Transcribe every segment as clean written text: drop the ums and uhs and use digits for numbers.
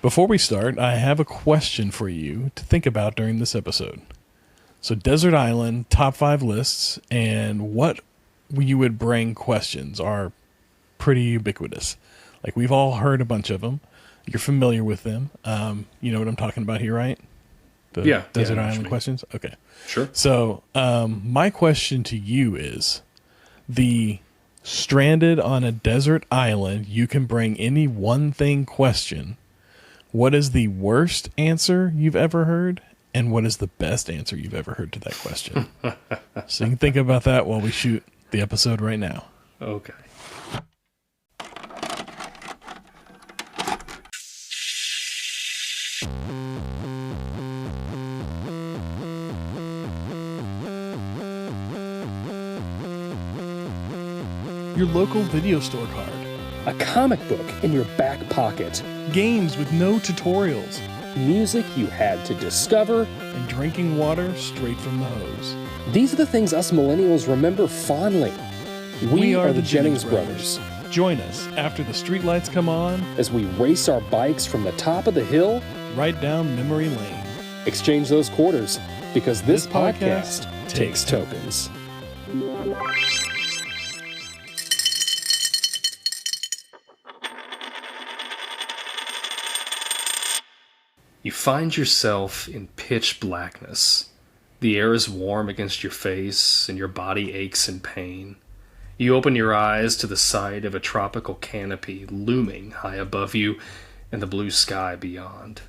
Before we start, I have a question for you to think about during this episode. So, desert island, top 5 lists, and what you would bring questions are pretty ubiquitous. Like, we've all heard a bunch of them. You're familiar with them. You know what I'm talking about here, right? The desert island questions? Okay. Sure. So, my question to you is, the stranded on a desert island, you can bring any one thing question. What is the worst answer you've ever heard? And what is the best answer you've ever heard to that question? So you can think about that while we shoot the episode right now. Okay. Your local video store card. A comic book in your back pocket. Games with no tutorials. Music you had to discover. And drinking water straight from the hose. These are the things us millennials remember fondly. We are the Jennings brothers. Join us after the streetlights come on as we race our bikes from the top of the hill right down memory lane. Exchange those quarters because this podcast takes tokens. You find yourself in pitch blackness. The air is warm against your face, and your body aches in pain. You open your eyes to the sight of a tropical canopy looming high above you and the blue sky beyond.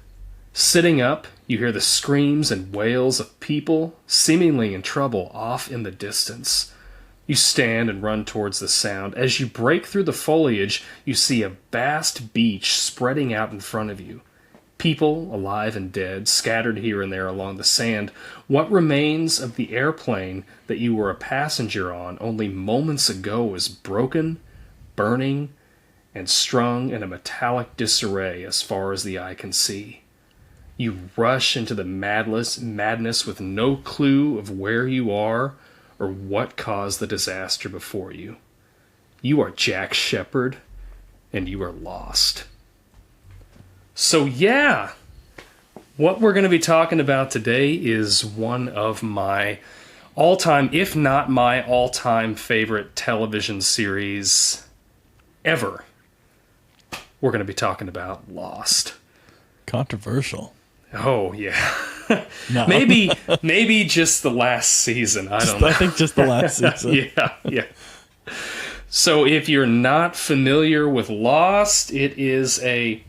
Sitting up, you hear the screams and wails of people, seemingly in trouble, off in the distance. You stand and run towards the sound. As you break through the foliage, you see a vast beach spreading out in front of you. People, alive and dead, scattered here and there along the sand. What remains of the airplane that you were a passenger on only moments ago is broken, burning, and strung in a metallic disarray as far as the eye can see. You rush into the madness with no clue of where you are or what caused the disaster before you. You are Jack Shepherd, and you are lost. So yeah, what we're going to be talking about today is one of my all-time, if not my all-time favorite television series ever. We're going to be talking about Lost. Controversial. Oh, yeah. No. Maybe just the last season. I don't know. I think just the last season. Yeah. So if you're not familiar with Lost, it is a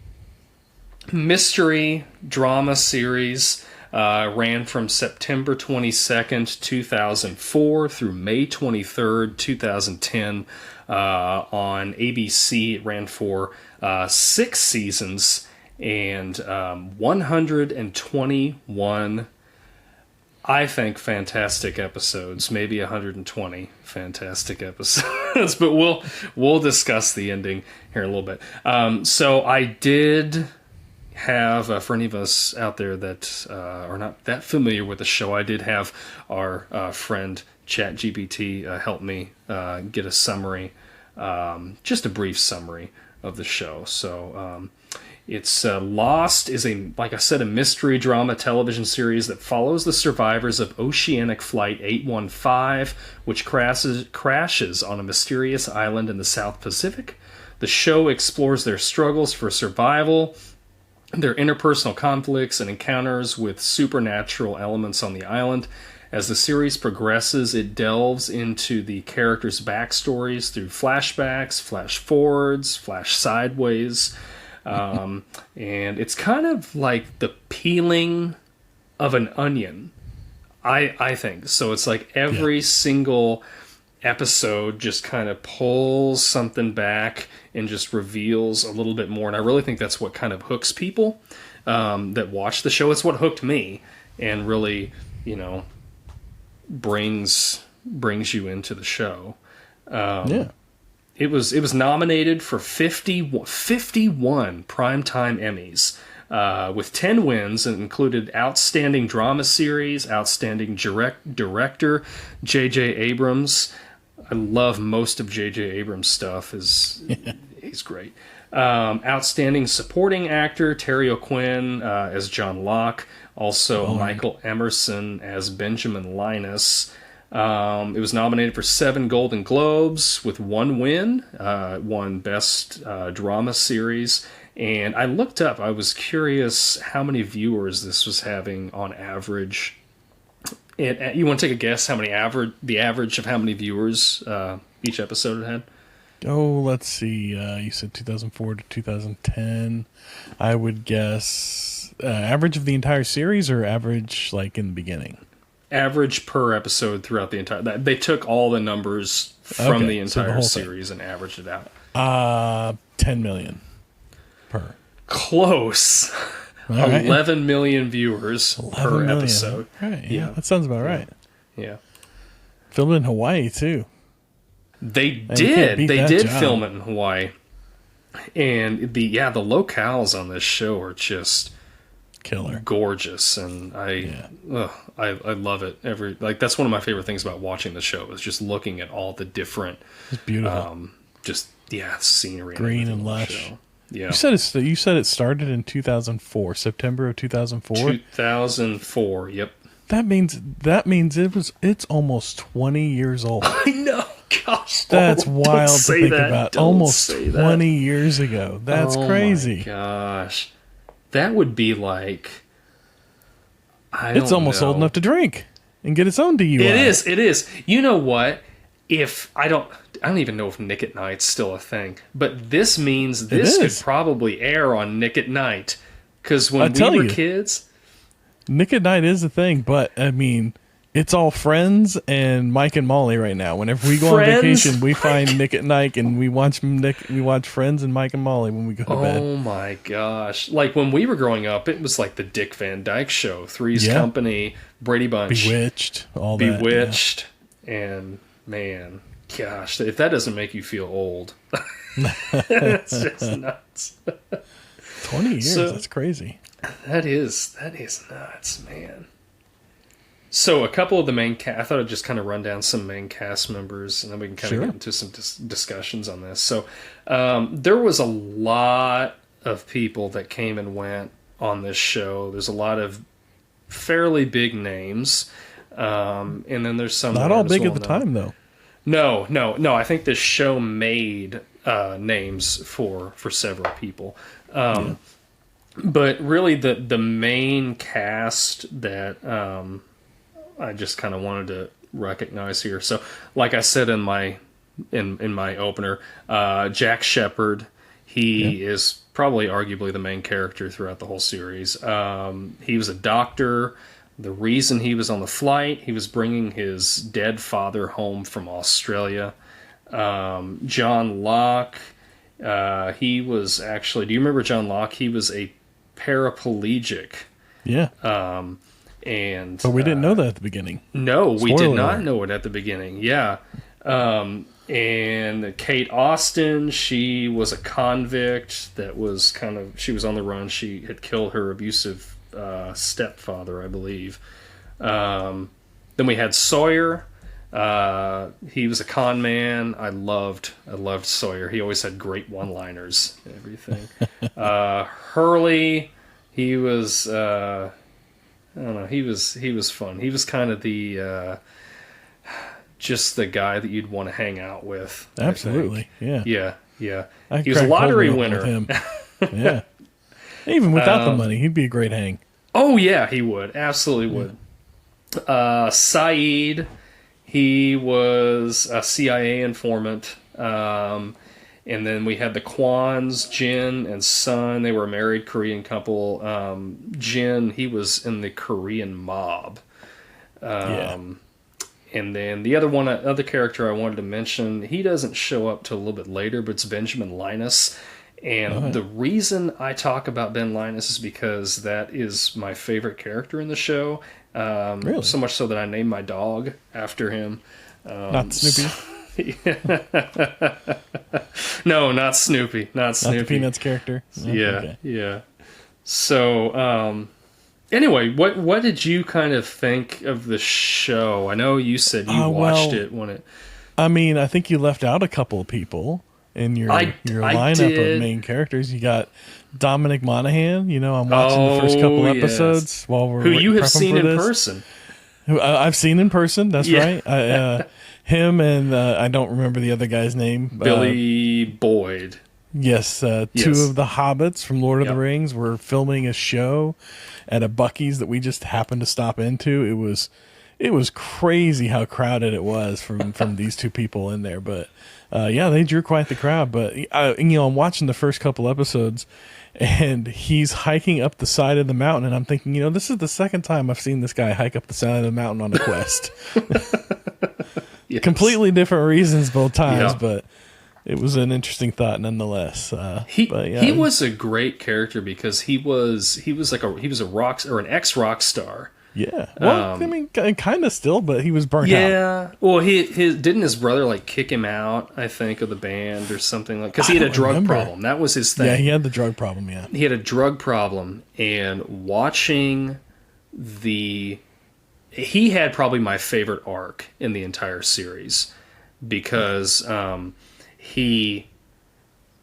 mystery drama series. Ran from September 22nd, 2004 through May 23rd, 2010 on ABC. It ran for 6 seasons and 121, I think, fantastic episodes. Maybe 120 fantastic episodes, but we'll discuss the ending here in a little bit. So I did have, for any of us out there that are not that familiar with the show, I did have our friend ChatGPT help me get a summary, just a brief summary of the show. So it's Lost is like I said, a mystery drama television series that follows the survivors of Oceanic Flight 815, which crashes on a mysterious island in the South Pacific. The show explores their struggles for survival, their interpersonal conflicts and encounters with supernatural elements on the island. As the series progresses, it delves into the characters' backstories through flashbacks, flash forwards, flash sideways, and it's kind of like the peeling of an onion, I think. So it's like every single episode just kind of pulls something back and just reveals a little bit more. And I really think that's what kind of hooks people that watch the show. It's what hooked me and really, brings you into the show. It was nominated for 51 Primetime Emmys, with 10 wins, and included Outstanding Drama Series, Outstanding Director, J.J. Abrams. I love most of J.J. Abrams' stuff. He's great. Outstanding supporting actor, Terry O'Quinn as John Locke. Also, Michael Emerson as Benjamin Linus. It was nominated for 7 Golden Globes with 1 win, won Best Drama Series. And I looked up, I was curious how many viewers this was having on average. You want to take a guess how many the average of how many viewers each episode it had? Oh, let's see. You said 2004 to 2010. I would guess average of the entire series or average like in the beginning? Average per episode throughout the entire... They took all the numbers from the entire series and averaged it out. 10 million per. Close. Right. 11 million viewers per episode. Right. Yeah, that sounds about right. Yeah. Filmed in Hawaii, too. They did film it in Hawaii. And the locales on this show are just killer, gorgeous, and I love it. That's one of my favorite things about watching the show is just looking at all the different, it's beautiful, scenery, green and lush. Yeah, you said it started in 2004, September of 2004. 2004. Yep. That means it's almost 20 years old. I know. Gosh, that's wild to think about. Almost 20 years ago. That's crazy. Oh my gosh. That would be like, it's almost old enough to drink and get its own DUI. It is. You know what? I don't even know if Nick at Night's still a thing, but this means this could probably air on Nick at Night. Because when we were kids, Nick at Night is a thing, but I mean, it's all Friends and Mike and Molly right now. Whenever we go on vacation, we find Nick at Night and we watch Friends and Mike and Molly when we go to bed. Oh my gosh. Like when we were growing up, it was like the Dick Van Dyke Show, Three's Company, Brady Bunch. Bewitched, all that. Bewitched. Yeah. And man, gosh, if that doesn't make you feel old, it's just nuts. 20 years, that's crazy. That is nuts, man. So a couple of the main cast, I thought I'd just kind of run down some main cast members, and then we can kind of get into some discussions on this. So there was a lot of people that came and went on this show. There's a lot of fairly big names, and then there's some not all big at the time, though. No. I think this show made names for several people. But really, the main cast that I just kind of wanted to recognize here. So, like I said in my opener, Jack Shephard, he is probably arguably the main character throughout the whole series. He was a doctor. The reason he was on the flight, he was bringing his dead father home from Australia. John Locke, he was actually... Do you remember John Locke? He was a paraplegic. Yeah. But we didn't know that at the begining. No, we did not know it at the beginning. Yeah. And Kate Austin, she was a convict that was she was on the run. She had killed her abusive stepfather, I believe. Then we had Sawyer. He was a con man. I loved Sawyer. He always had great one-liners and everything. Hurley, he was... I don't know. He was fun. He was kind of the just the guy that you'd want to hang out with. Absolutely. Yeah. Yeah. He was a lottery winner. Him. Yeah. Even without the money, he'd be a great hang. Oh yeah, he would. Absolutely would. Saeed, he was a CIA informant. And then we had the Kwans, Jin and Sun. They were a married Korean couple. Jin, he was in the Korean mob. And then the other character I wanted to mention, he doesn't show up till a little bit later, but it's Benjamin Linus. And the reason I talk about Ben Linus is because that is my favorite character in the show. Really? So much so that I named my dog after him. Not Snoopy? No, not Snoopy. Not the Peanuts character? Yeah. So, anyway, what did you kind of think of the show? I know you said you watched it when it... I mean, I think you left out a couple of people. in your I lineup did. of main characters. You got Dominic Monaghan. You know, I'm watching the first couple yes. episodes while we're Who you have prepping seen for in this. person. Who I've seen in person. That's Yeah. right. Him and I don't remember the other guy's name. Billy Boyd. Yes, two Yes. of the hobbits from Lord of the Yep. Rings were filming a show at a Buc-ee's that we just happened to stop into. It was crazy how crowded it was from these two people in there. But yeah, they drew quite the crowd. But I'm watching the first couple episodes, and he's hiking up the side of the mountain, and I'm thinking, this is the second time I've seen this guy hike up the side of the mountain on a quest. Yes. Completely different reasons both times, Yeah. but it was an interesting thought nonetheless. He But was a great character because he was a rock or an ex rock star. yeah. Well, I mean, kind of still, but he was burnt out. Yeah. Well, didn't his brother like kick him out, I think, of the band or something like, because he had a drug remember. problem. That was his thing. Yeah, he had the drug problem. Yeah. He had a drug problem, and watching he had probably my favorite arc in the entire series because he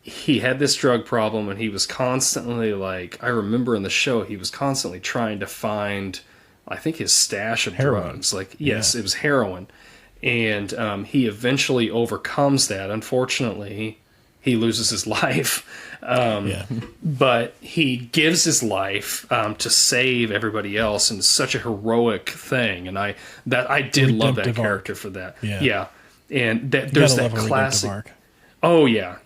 had this drug problem, and he was constantly like, I remember in the show he was constantly trying to find, I think, his stash of Heroin. drugs. Like, yes, it was heroin, and he eventually overcomes that. Unfortunately, he loses his life. Yeah. But he gives his life to save everybody else, and it's such a heroic thing. And I did love that Redemptive character arc. for that. Yeah. And You there's gotta that love a redemptive classic. arc. Oh yeah,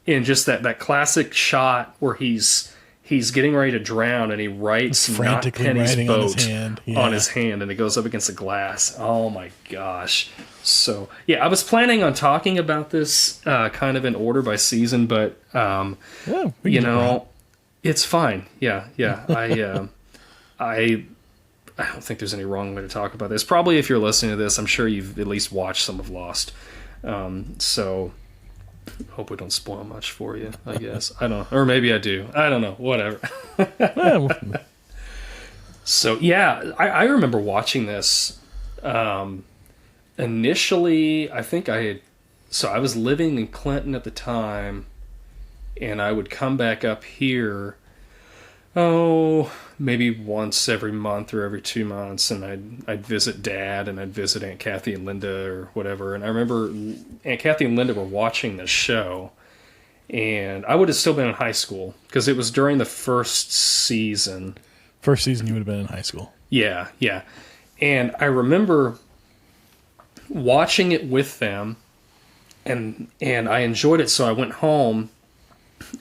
and just that classic shot where he's getting ready to drown, and he writes He's "Not frantically Penny's writing on his boat" hand. Yeah. on his hand, and it goes up against the glass. Oh my gosh! So yeah, I was planning on talking about this kind of in order by season, but Yeah, we can jump around. it's fine. Yeah. I don't think there's any wrong way to talk about this. Probably if you're listening to this, I'm sure you've at least watched some of Lost. So hope we don't spoil much for you, I guess. I don't know. Or maybe I do. I don't know. Whatever. So yeah, I remember watching this. Initially, I think I was living in Clinton at the time, and I would come back up here, maybe once every month or every 2 months, and I'd visit Dad, and I'd visit Aunt Kathy and Linda or whatever. And I remember Aunt Kathy and Linda were watching this show, and I would have still been in high school because it was during the first season. First season, you would have been in high school. Yeah. And I remember watching it with them, and I enjoyed it, so I went home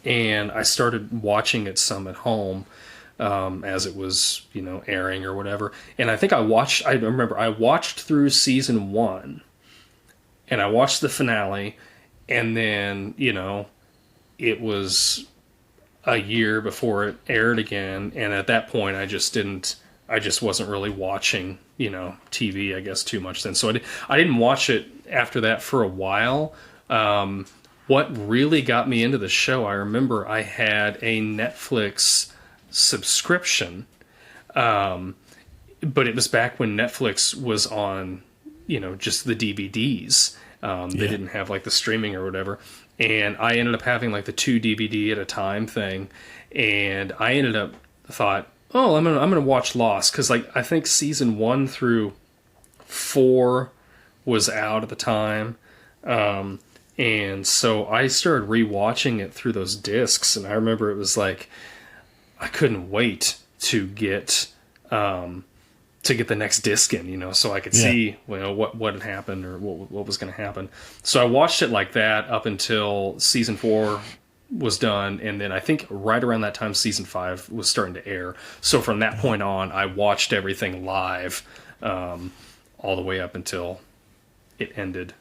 and I started watching it some at home as it was, airing or whatever. And I think I remember I watched through season 1, and I watched the finale, and then, it was a year before it aired again, and at that point I just wasn't really watching TV, I guess, too much then, so I didn't watch it after that for a while. What really got me into the show, I remember I had a Netflix subscription, but it was back when Netflix was on just the DVDs. They didn't have like the streaming or whatever. And I ended up having like the 2 DVD at a time thing. And I thought, I'm gonna watch Lost, because like I think season 1 through 4 was out at the time. And so I started rewatching it through those discs, and I remember it was like I couldn't wait to get the next disc in, so I could see what had happened or what was going to happen. So I watched it like that up until season 4 was done, and then I think right around that time season 5 was starting to air. So from that point on, I watched everything live all the way up until it ended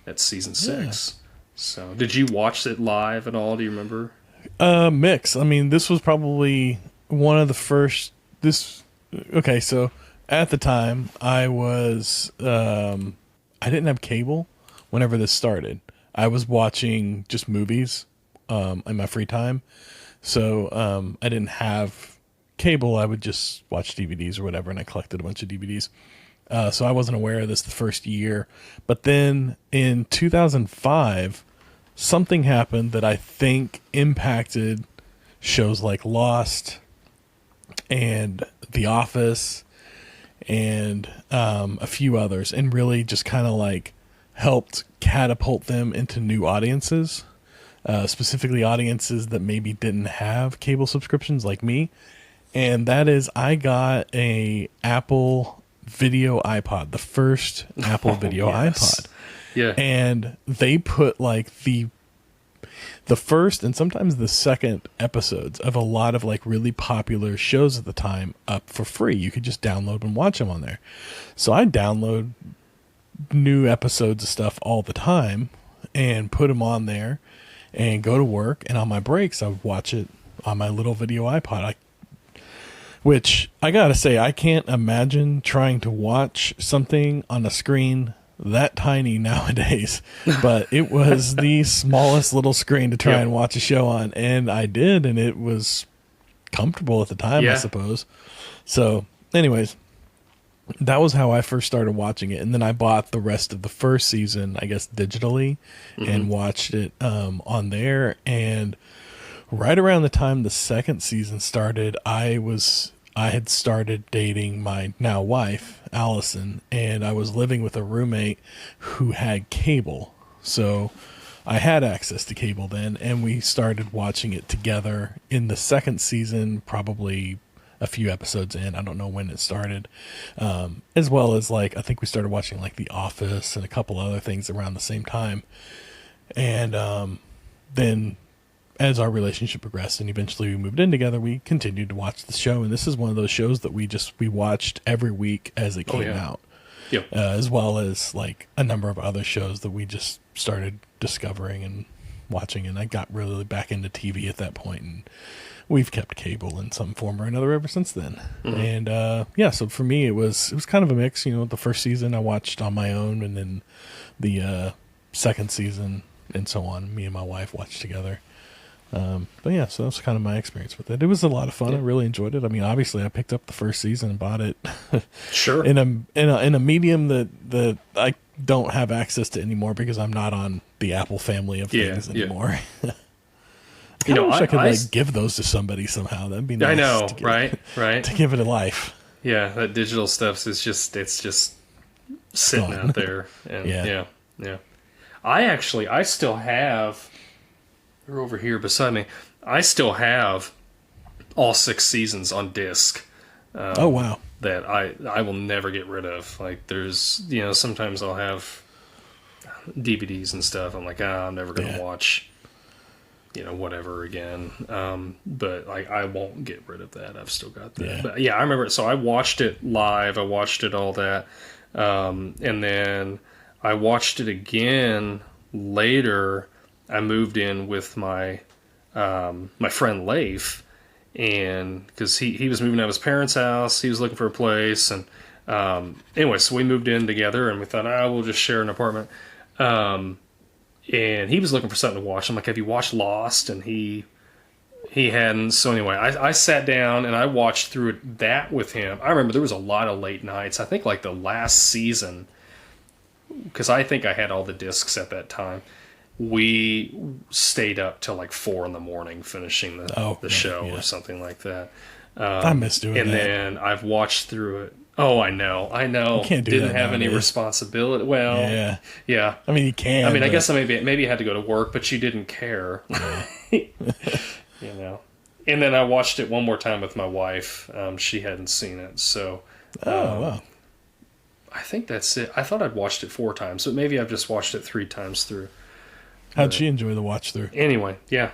at season 6. So did you watch it live at all? Do you remember? Mix. I mean, this was probably one of the first. Okay, so at the time, I was I didn't have cable whenever this started. I was watching just movies in my free time, so I didn't have cable. I would just watch DVDs or whatever, and I collected a bunch of DVDs. So I wasn't aware of this the first year, but then in 2005, something happened that I think impacted shows like Lost and The Office and a few others, and really just kind of like helped catapult them into new audiences, specifically audiences that maybe didn't have cable subscriptions like me. And that is, I got a Apple Video iPod, the first Apple Video iPod. Yeah. And they put like the first and sometimes the second episodes of a lot of like really popular shows at the time up for free. You could just download and watch them on there. So I download new episodes of stuff all the time and put them on there and go to work. And on my breaks, I would watch it on my little video iPod. Which I gotta say, I can't imagine trying to watch something on a screen that tiny nowadays, but it was the smallest little screen to try and watch a show on, and I did, and it was comfortable at the time, I suppose. So anyways, that was how I first started watching it, and then I bought the rest of the first season, I guess digitally, and watched it on there. And right around the time the second season started, I had started dating my now wife, Allison, and I was living with a roommate who had cable. So I had access to cable then, and we started watching it together in the second season, probably a few episodes in. I don't know when it started. As well as like, I think we started watching like The Office and a couple other things around the same time. And then as our relationship progressed and eventually we moved in together, we continued to watch the show. And this is one of those shows that we watched every week as it came out. Yeah. As well as like a number of other shows that we just started discovering and watching. And I got really back into TV at that point, and we've kept cable in some form or another ever since then. And so for me, it was kind of a mix. You know, the first season I watched on my own, and then the second season and so on, me and my wife watched together. But yeah, so that's kind of my experience with it. It was a lot of fun. I really enjoyed it. I mean, obviously I picked up the first season and bought it Sure. in a medium that I don't have access to anymore because I'm not on the Apple family of things anymore. I wish I could give those to somebody somehow. That'd be nice. I know, to right? To give it a life. Yeah, that digital stuff is just sitting out there. And yeah. I still have, they're over here beside me, I still have all 6 seasons on disc. Oh, wow. That I will never get rid of. Like, there's, sometimes I'll have DVDs and stuff. I'm like, I'm never going to watch, whatever again. But like, I won't get rid of that. I've still got that. Yeah. But yeah, I remember. So I watched it live. I watched it all that. And then I watched it again later. I moved in with my friend Leif, and because he was moving out of his parents' house, he was looking for a place, and anyway, so we moved in together, and we thought, we'll just share an apartment. And he was looking for something to watch. I'm like, have you watched Lost? And he hadn't. So anyway, I sat down and I watched through that with him. I remember there was a lot of late nights. I think like the last season, because I think I had all the discs at that time. We stayed up till like 4 a.m. finishing the show or something like that. I miss doing that. And then I've watched through it. Oh, I know. You can't do Didn't that have nowadays. any responsibility. Well, yeah. I mean, you can. I mean, I guess maybe you had to go to work, but you didn't care. Yeah. And then I watched it one more time with my wife. She hadn't seen it, so. Wow. I think that's it. I thought I'd watched it 4 times, but maybe I've just watched it 3 times through. How'd she enjoy the watch through? Anyway, yeah.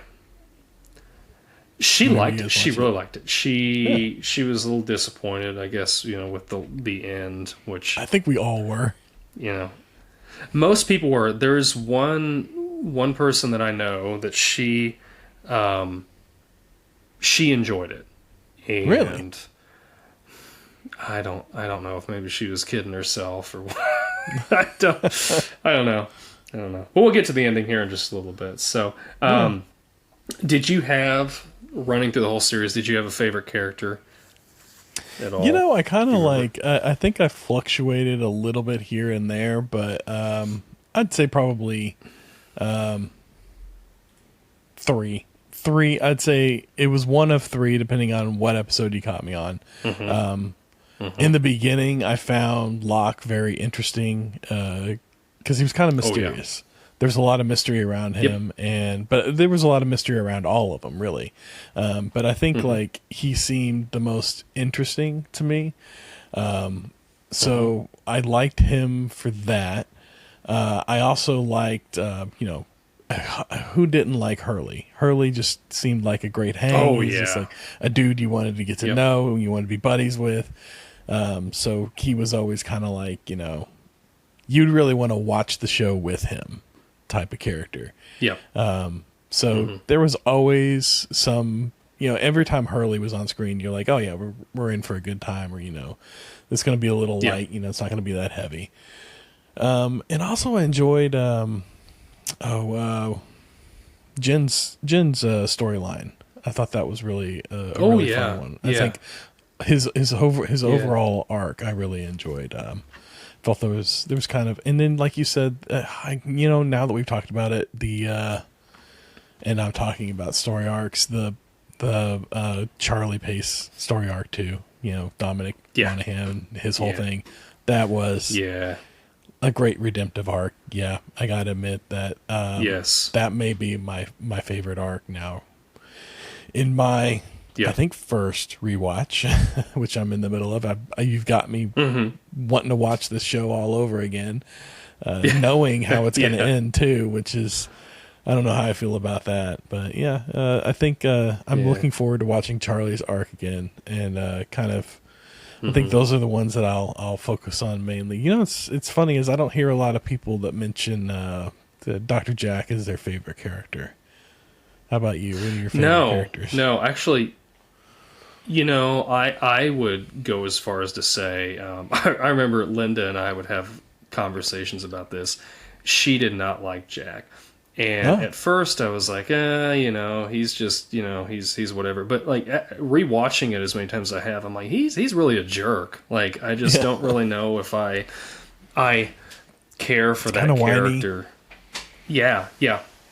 She liked it. She really liked it. She was a little disappointed, I guess, with the end, which I think we all were. Most people were. There's one person that I know that she enjoyed it. And really? I don't know if maybe she was kidding herself or what. I don't know. But we'll get to the ending here in just a little bit. So, did you have, running through the whole series, did you have a favorite character at all? I kind of I think I fluctuated a little bit here and there, but I'd say probably Three. I'd say it was one of three, depending on what episode you caught me on. In the beginning, I found Locke very interesting because he was kind of mysterious. There's a lot of mystery around him, but there was a lot of mystery around all of them, really. But I think like he seemed the most interesting to me. So I liked him for that. I also liked, who didn't like Hurley? Hurley just seemed like a great hang. Oh, He's just like a dude you wanted to get to know, you wanted to be buddies with. So he was always kind of like, you'd really want to watch the show with him type of character. Yep. So there was always some, every time Hurley was on screen, you're like, oh yeah, we're in for a good time, or, it's going to be a little light, it's not going to be that heavy. And also I enjoyed, Jen's storyline. I thought that was really a really fun one. I think his overall arc I really enjoyed. Felt there was kind of, and then like you said, now that we've talked about it, and I'm talking about story arcs, the Charlie Pace story arc too. Dominic Monaghan, his whole thing, that was a great redemptive arc. Yeah, I gotta admit that. That may be my favorite arc now. In my, I think first rewatch, which I'm in the middle of. You've got me wanting to watch this show all over again, knowing how it's going to end too. Which is, I don't know how I feel about that, but I think I'm looking forward to watching Charlie's arc again, and kind of. I think those are the ones that I'll focus on mainly. It's funny is I don't hear a lot of people that mention that Dr. Jack is their favorite character. How about you? What are your favorite characters? No, actually, I would go as far as to say, I remember Linda and I would have conversations about this. She did not like Jack. And at first I was like, he's just, he's whatever. But like rewatching it as many times as I have, I'm like, he's really a jerk. Like, I just don't really know if I care for that character. Whiny. Yeah,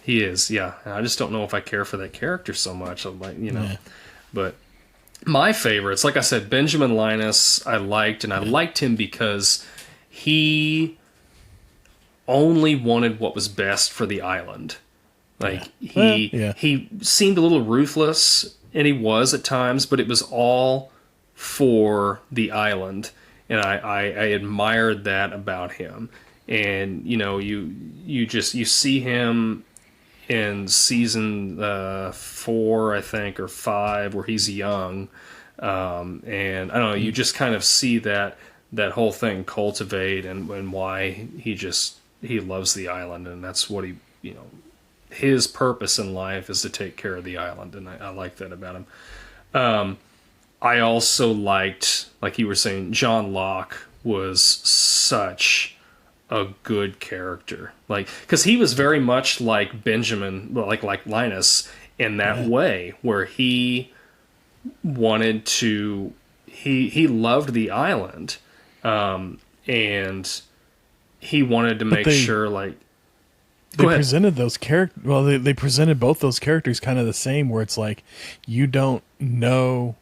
he is. Yeah. And I just don't know if I care for that character so much. I'm like, but my favorites, like I said, Benjamin Linus, I liked him because he only wanted what was best for the island. Like he seemed a little ruthless, and he was at times, but it was all for the island, and I admired that about him. And you see him in season 4, I think, or 5, where he's young, and I don't know. You just kind of see that whole thing cultivate, and why he loves the island, and that's what his purpose in life is to take care of the island, and I like that about him. I also liked, like you were saying, John Locke was such a good character, like, because he was very much like Benjamin, like Linus in that way, where he wanted to, he loved the island, and he wanted to make sure, like, they presented those characters. Well, they presented both those characters kind of the same, where it's like you don't know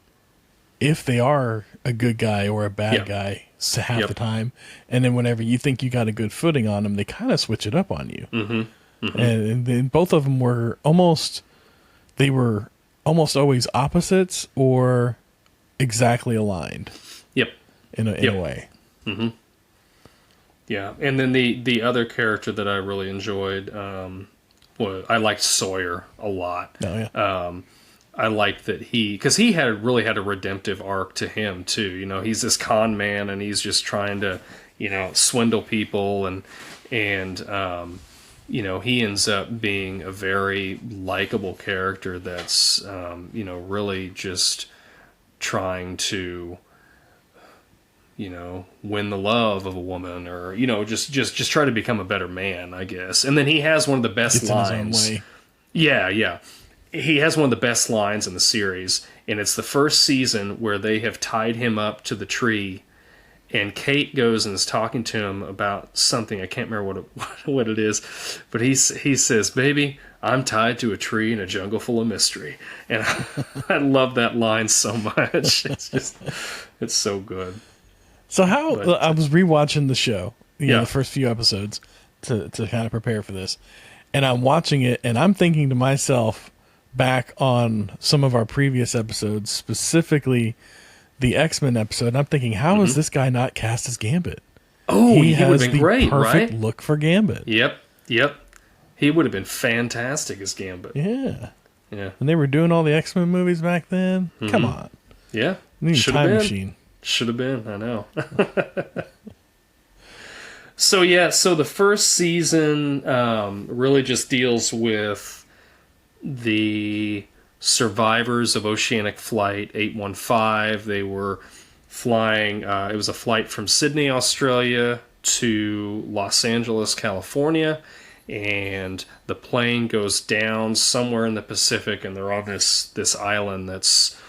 if they are a good guy or a bad guy half the time, and then whenever you think you got a good footing on them, they kind of switch it up on you. And then both of them were almost always opposites or exactly aligned. In a way. Yeah, and then the other character that I really enjoyed, I liked Sawyer a lot. I liked that because he really had a redemptive arc to him too. He's this con man, and he's just trying to, swindle people, and he ends up being a very likable character that's, really just trying to, win the love of a woman, or, just try to become a better man, I guess. And then he has one of the best lines. In his own way. Yeah. He has one of the best lines in the series, and it's the first season where they have tied him up to the tree, and Kate goes and is talking to him about something. I can't remember what it is, but he says, "Baby, I'm tied to a tree in a jungle full of mystery. And I love that line so much. It's so good. So how But, I was rewatching the show, Yeah. the first few episodes to kind of prepare for this, and I'm watching it, and I'm thinking to myself back on some of our previous episodes, specifically the X-Men episode, and I'm thinking, how is this guy not cast as Gambit? Oh, he would has have been the great, perfect right? look for Gambit. Yep. He would have been fantastic as Gambit. Yeah. Yeah. And they were doing all the X-Men movies back then. Come on. Yeah. We need a Should time have been. machine. Should have been. I know. So the first season really just deals with the survivors of Oceanic Flight 815. They were flying, it was a flight from Sydney, Australia to Los Angeles, California, and the plane goes down somewhere in the Pacific, and they're on this island that's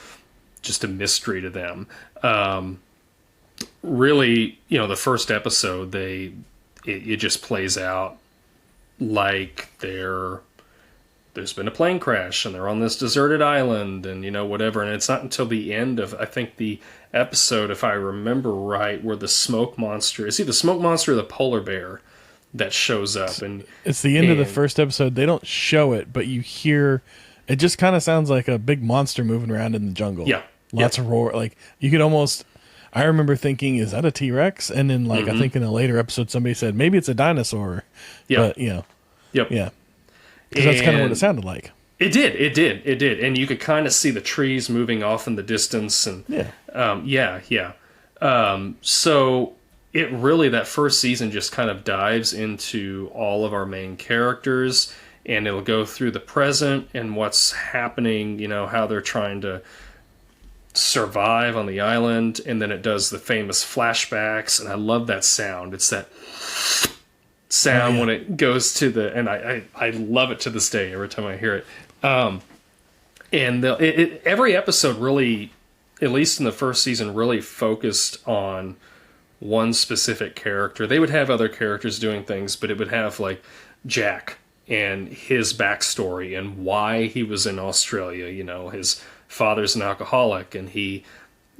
just a mystery to them. Really, the first episode, it just plays out like there's been a plane crash and they're on this deserted island and whatever. And it's not until the end of, I think, the episode, if I remember right, where the smoke monster, is he the smoke monster or the polar bear that shows up? And it's the end of the first episode. They don't show it, but you hear it. Just kind of sounds like a big monster moving around in the jungle. Yeah, lots of roar. Like you could almost. I remember thinking, is that a T-Rex? And then, I think in a later episode, somebody said maybe it's a dinosaur. Yeah. But Yep. Yeah. Because that's kind of what it sounded like. It did, and you could kind of see the trees moving off in the distance, and so it really, that first season just kind of dives into all of our main characters, and it'll go through the present and what's happening, how they're trying to survive on the island, and then it does the famous flashbacks, and I love that sound. It's that sound when it goes to and I love it to this day every time I hear it. And every episode really, at least in the first season, really focused on one specific character. They would have other characters doing things, but it would have like Jack and his backstory and why he was in Australia. His father's an alcoholic and he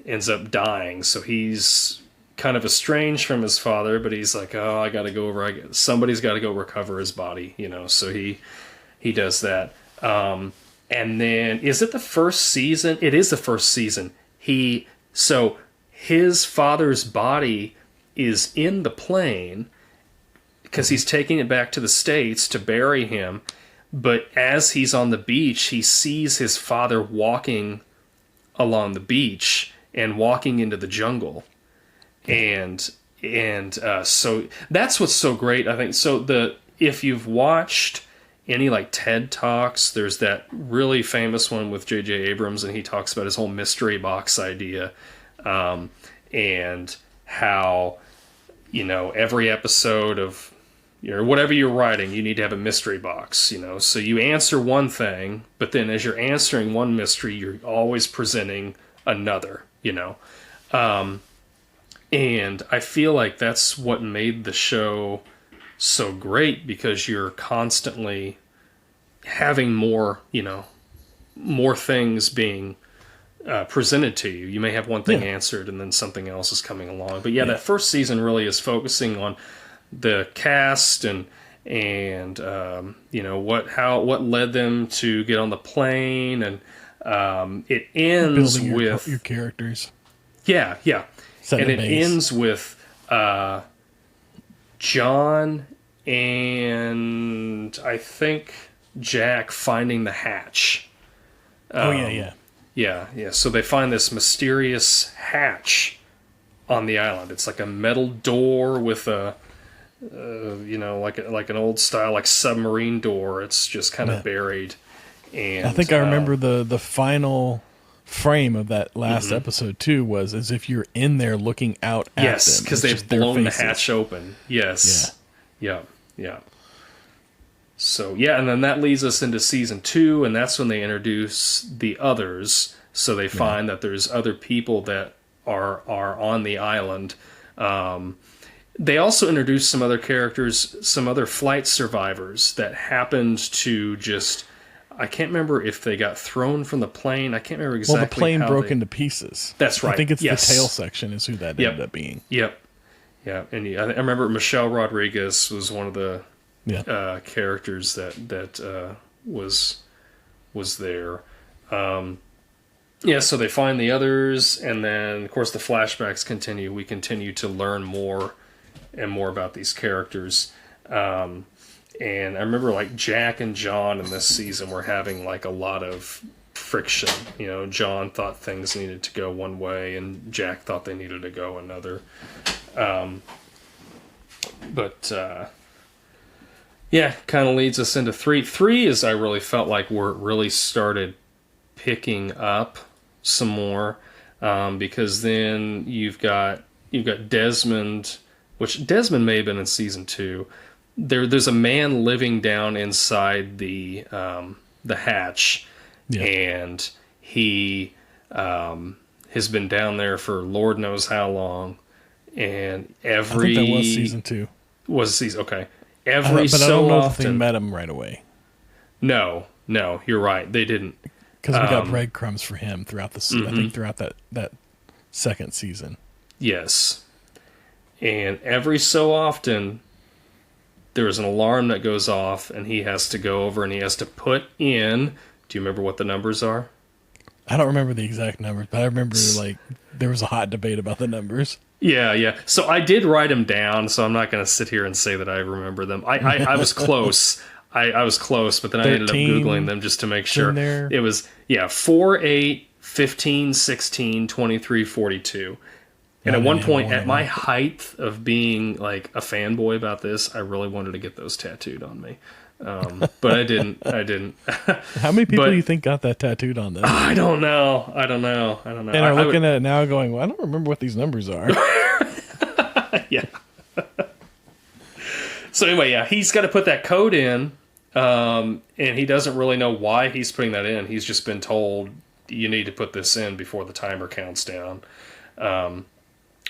ends up dying, so he's kind of estranged from his father, but he's like, oh, I gotta go over, somebody's got to go recover his body, so he does that. And then, is it the first season? It is the first season. So his father's body is in the plane because he's taking it back to the States to bury him. But as he's on the beach, he sees his father walking along the beach and walking into the jungle. And so that's what's so great, I think. So if you've watched any like TED Talks, there's that really famous one with J.J. Abrams, and he talks about his whole mystery box idea, and how every episode of whatever you're writing, you need to have a mystery box, so you answer one thing, but then as you're answering one mystery, you're always presenting another, and I feel like that's what made the show so great, because you're constantly having more things being presented to you. You may have one thing answered and then something else is coming along. But that first season really is focusing on the cast and what led them to get on the plane, and it ends with your characters. Yeah. And it ends with John and I think Jack finding the hatch. Yeah. So they find this mysterious hatch on the island. It's like a metal door with a, like an old style like submarine door. It's just kind of buried. And I think I remember the final frame of that last episode too was as if you're in there looking out at them. Yes, because they've blown the hatch open. Yes. Yeah. So and then that leads us into season 2, and that's when they introduce the others. So they find that there's other people that are on the island. They also introduced some other characters, some other flight survivors that happened to just... I can't remember if they got thrown from the plane. I can't remember exactly Well, the plane how broke into pieces. That's right. I think it's yes. the tail section is who that ended up being. Yep. Yeah, and I remember Michelle Rodriguez was one of the characters that was there. So they find the others, and then, of course, the flashbacks continue. We continue to learn more and more about these characters. And I remember, like, Jack and John in this season were having, like, a lot of friction. You know, John thought things needed to go one way, and Jack thought they needed to go another. Kind of leads us into 3. 3 is, I really felt like, where it really started picking up some more, because then you've got Desmond, which Desmond may have been in season 2. There's a man living down inside the hatch, and he has been down there for Lord knows how long. And I think that was season 2. Was season okay? But So I don't know often if they met him right away. No, you're right. They didn't. Because we got breadcrumbs for him throughout the season. I think throughout that second season. Yes. And every so often, there's an alarm that goes off, and he has to go over and he has to put in... Do you remember what the numbers are? I don't remember the exact numbers, but I remember, like, there was a hot debate about the numbers. Yeah. So I did write them down, so I'm not going to sit here and say that I remember them. I was close. I was close, but then I ended up Googling them just to make sure. It was, 4, 8, 15, 16, 23, 42. And at one point, at my height of being like a fanboy about this, I really wanted to get those tattooed on me. But I didn't. How many people do you think got that tattooed on them? I don't know. And are looking at it now going, well, I don't remember what these numbers are. Yeah. So anyway, he's got to put that code in, and he doesn't really know why he's putting that in. He's just been told, you need to put this in before the timer counts down.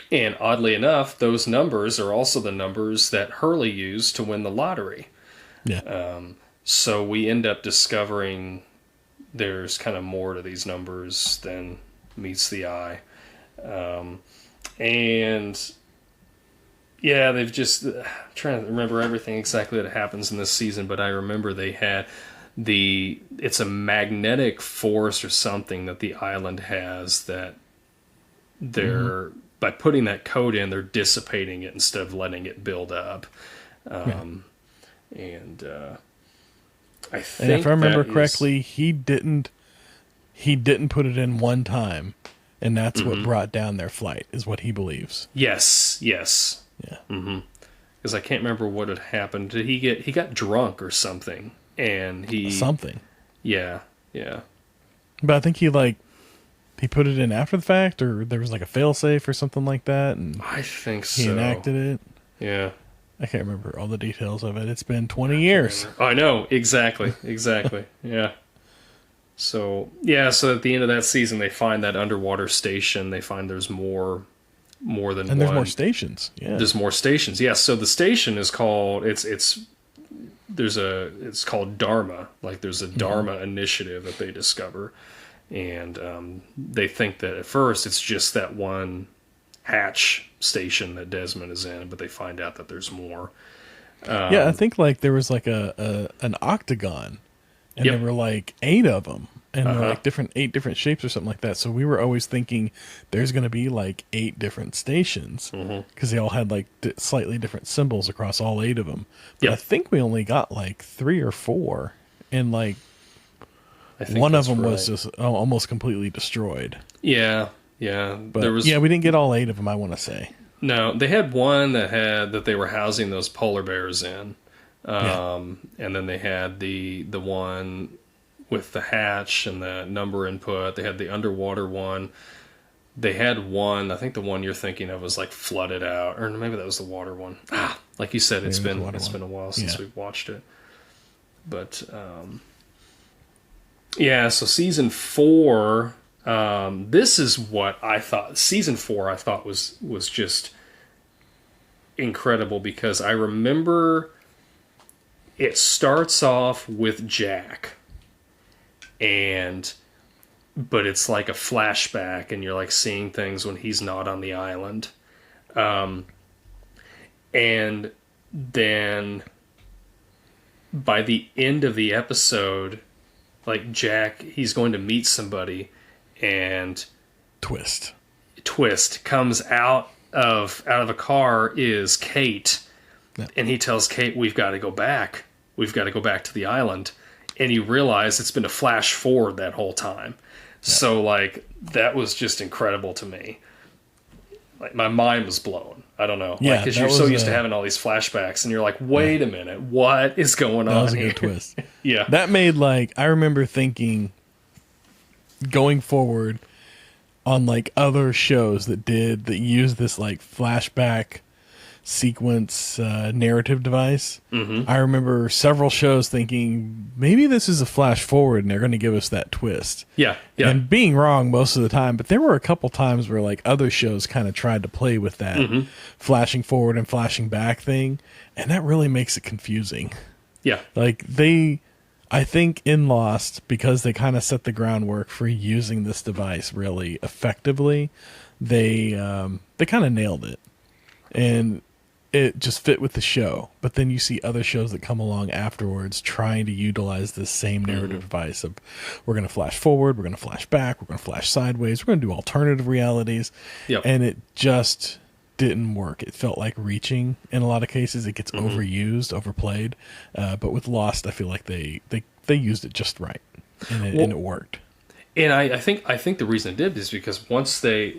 And oddly enough, those numbers are also the numbers that Hurley used to win the lottery. Yeah. So we end up discovering there's kind of more to these numbers than meets the eye. They've just... I'm trying to remember everything exactly that happens in this season, but I remember they had it's a magnetic force or something that the island has that they're... By putting that code in, they're dissipating it instead of letting it build up. I think, and if I remember correctly, he didn't put it in one time, and that's what brought down their flight, is what he believes. Yes. Yeah. Because I can't remember what had happened. Did he got drunk or something, and something. Yeah. But I think he put it in after the fact, or there was like a failsafe or something like that, and I think so. He enacted it. Yeah. I can't remember all the details of it. It's been 20 years. I know, exactly. Yeah. So at the end of that season, they find that underwater station. They find there's more than one. And there's more stations. Yeah. There's more stations. Yeah. So the station is called, it's called Dharma. Like there's a Dharma initiative that they discover. And they think that at first it's just that one hatch station that Desmond is in, but they find out that there's more. I think like there was like an octagon, and there were like 8 of them, and they're like 8 different shapes or something like that. So we were always thinking there's going to be like 8 different stations, because they all had like slightly different symbols across all 8 of them. But I think we only got like 3 or 4, and like one of them was just almost completely destroyed. Yeah. But we didn't get all 8 of them, I want to say. No, they had one that they were housing those polar bears in. And then they had the one with the hatch and the number input. They had the underwater one. They had one, I think the one you're thinking of was like flooded out, or maybe that was the water one. Like you said, it's been a while since we've watched it. But so season 4, this is what I thought. Season 4 I thought was just incredible because I remember it starts off with Jack, but it's like a flashback, and you're like seeing things when he's not on the island. And then by the end of the episode, like Jack, he's going to meet somebody, and Twist comes out of a car is Kate, and he tells Kate, "We've got to go back. We've got to go back to the island." And you realize it's been a flash forward that whole time. So like that was just incredible to me. Like my mind was blown. I don't know. Yeah, because you're so used to having all these flashbacks, and you're like, wait a minute, what is going on? That was a here? good twist. Yeah, that made like I remember thinking going forward on like other shows that used this like flashback sequence narrative device. I remember several shows thinking maybe this is a flash forward and they're going to give us that twist. Yeah. And being wrong most of the time, but there were a couple times where like other shows kind of tried to play with that flashing forward and flashing back thing, and that really makes it confusing. Yeah. Like I think in Lost, because they kind of set the groundwork for using this device really effectively, they kind of nailed it. And it just fit with the show. But then you see other shows that come along afterwards trying to utilize this same narrative device of we're going to flash forward, we're going to flash back, we're going to flash sideways, we're going to do alternative realities. Yep. And it just didn't work. It felt like reaching in a lot of cases. It gets overused, overplayed. But with Lost, I feel like they used it just right, and it worked. And I think the reason it did is because once they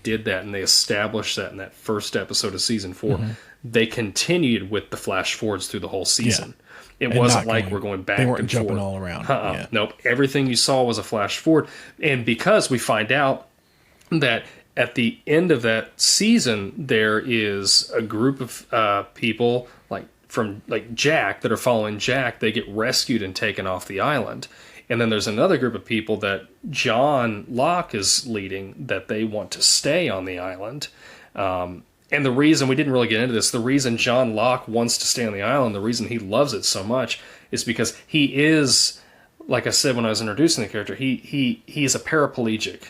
did that and they established that in that first episode of season 4, they continued with the flash forwards through the whole season. Yeah. It wasn't like we're going back and forth. They weren't jumping all around. Yeah. Nope. Everything you saw was a flash forward. And because we find out that at the end of that season, there is a group of people from Jack that are following Jack. They get rescued and taken off the island. And then there's another group of people that John Locke is leading that they want to stay on the island. And the reason, we didn't really get into this, the reason John Locke wants to stay on the island, the reason he loves it so much is because he is, like I said when I was introducing the character, he is a paraplegic.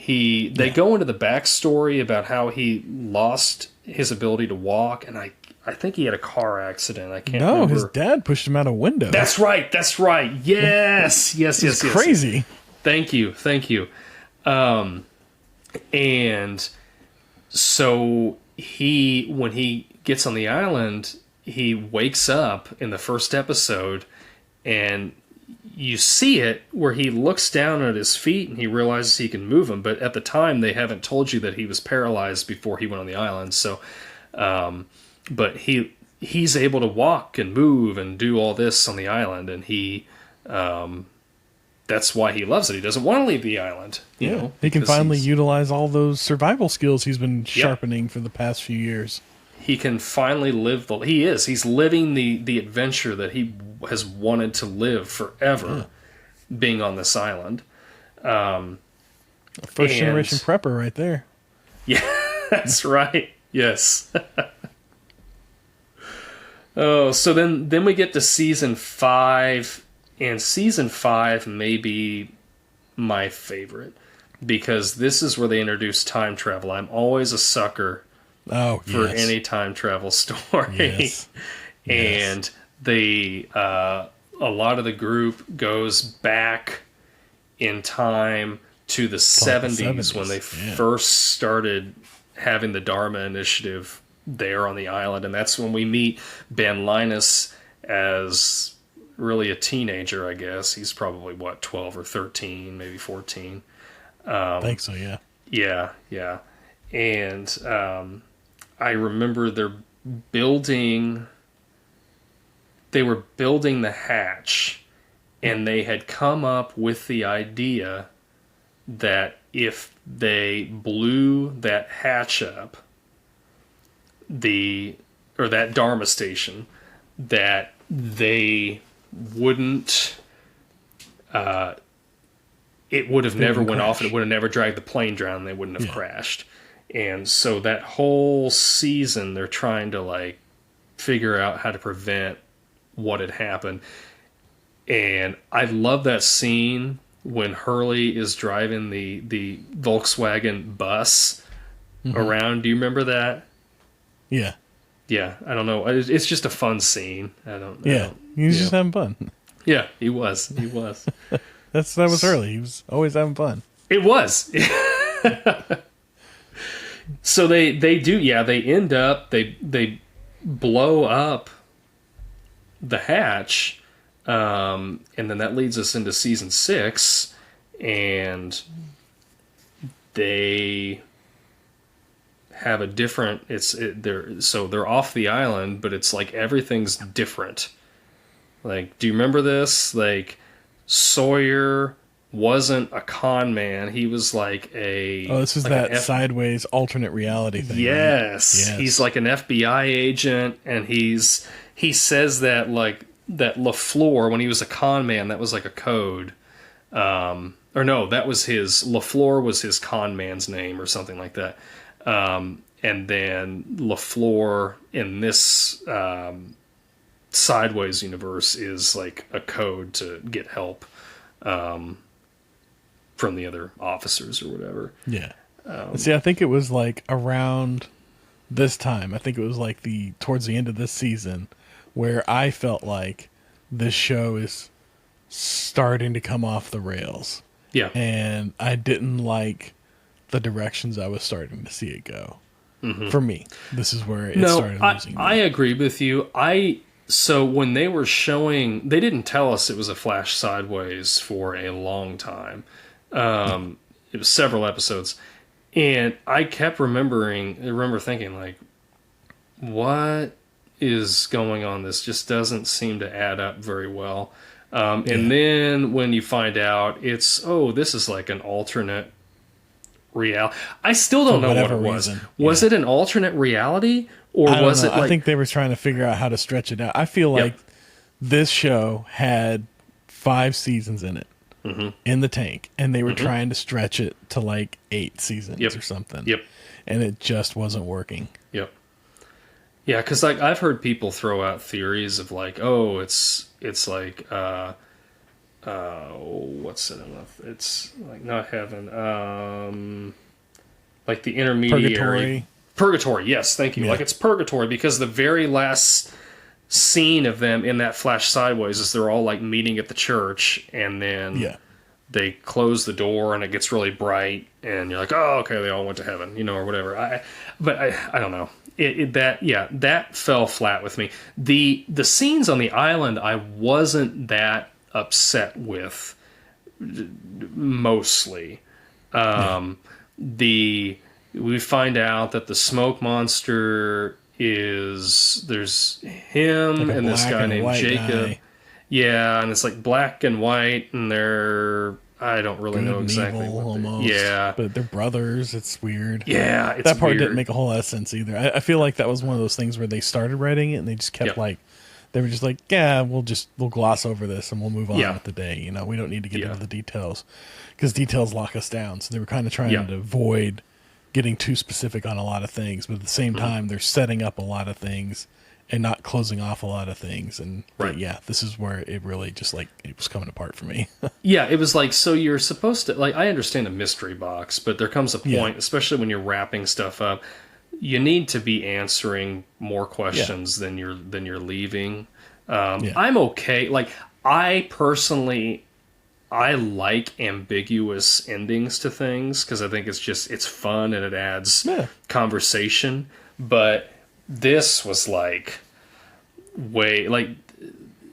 They go into the backstory about how he lost his ability to walk, and I think he had a car accident. I can't remember. No, his dad pushed him out a window. That's right. Yes. Yes. Crazy. Thank you. And so when he gets on the island, he wakes up in the first episode, and you see it where he looks down at his feet and he realizes he can move them. But at the time, they haven't told you that he was paralyzed before he went on the island. So, but he's able to walk and move and do all this on the island, and that's why he loves it. He doesn't want to leave the island. You know, he can finally utilize all those survival skills he's been sharpening for the past few years. He can finally live he's living the adventure that he has wanted to live forever, being on this island. A first generation prepper right there. Yeah, that's right. Yes. Oh, so then we get to season 5, and season 5 may be my favorite because this is where they introduce time travel. I'm always a sucker for any time travel story. Yes. And a lot of the group goes back in time to the 70s when they first started having the Dharma Initiative there on the island, and that's when we meet Ben Linus as really a teenager, I guess. He's probably, 12 or 13, maybe 14. I think so, yeah. Yeah. And I remember they were building the hatch, and they had come up with the idea that if they blew that hatch up, that Dharma station, that they wouldn't, it would have never went off, and it would have never dragged the plane down, and they wouldn't have crashed. And so that whole season, they're trying to like figure out how to prevent what had happened. And I love that scene when Hurley is driving the Volkswagen bus around. Do you remember that? Yeah. Yeah, I don't know. It's just a fun scene. Yeah. He was just having fun. Yeah, he was. He was. That was early. He was always having fun. It was. So they do. Yeah, they end up they blow up the hatch, and then that leads us into season 6, and they have a different. They're off the island, but it's like everything's different. Like, do you remember this? Like, Sawyer wasn't a con man. He was like a... Oh, this is like that sideways alternate reality thing. Yes. Right? Yes. He's like an FBI agent, and he says that, like, that LaFleur, when he was a con man, that was like a code. Or no, that was his... LaFleur was his con man's name or something like that. And then LaFleur in this... Sideways universe is like a code to get help from the other officers or whatever. Yeah. See, I think it was like around this time. I think it was like towards the end of this season where I felt like this show is starting to come off the rails. Yeah. And I didn't like the directions I was starting to see it go. Mm-hmm. For me, this is where it started losing me. I agree with you. So when they were showing, they didn't tell us it was a flash sideways for a long time. It was several episodes. And I kept remember thinking, like, what is going on? This just doesn't seem to add up very well. And then when you find out this is like an alternate reality. I still don't know what it was. Was it an alternate reality? Or was it like... I think they were trying to figure out how to stretch it out. I feel like this show had 5 seasons in it, in the tank, and they were trying to stretch it to like 8 seasons or something. Yep. And it just wasn't working. Yep. Yeah, because like I've heard people throw out theories of like, oh, it's like, what's it? It's like not heaven, like the intermediary. Purgatory, yes, thank you. Yeah. Like it's purgatory because the very last scene of them in that flash sideways is they're all like meeting at the church, and then they close the door and it gets really bright, and you're like, oh, okay, they all went to heaven, or whatever. I don't know. That fell flat with me. The scenes on the island I wasn't that upset with mostly. We find out that the smoke monster there's him like and this guy named Jacob. Guy. Yeah, and it's like black and white, and I don't really know exactly what almost. Yeah. But they're brothers. It's weird. Yeah, it's that part weird. Didn't make a whole lot of sense either. I feel like that was one of those things where they started writing it and they just kept they were just like, yeah, we'll gloss over this and we'll move on with the day. We don't need to get into the details because details lock us down. So they were kind of trying to avoid getting too specific on a lot of things, but at the same time, they're setting up a lot of things and not closing off a lot of things. And this is where it really just like it was coming apart for me. Yeah, it was like, so you're supposed to, like, I understand a mystery box, but there comes a point, especially when you're wrapping stuff up, you need to be answering more questions than you're leaving. I'm okay. Like, I personally, I like ambiguous endings to things because I think it's fun and it adds conversation. But this was like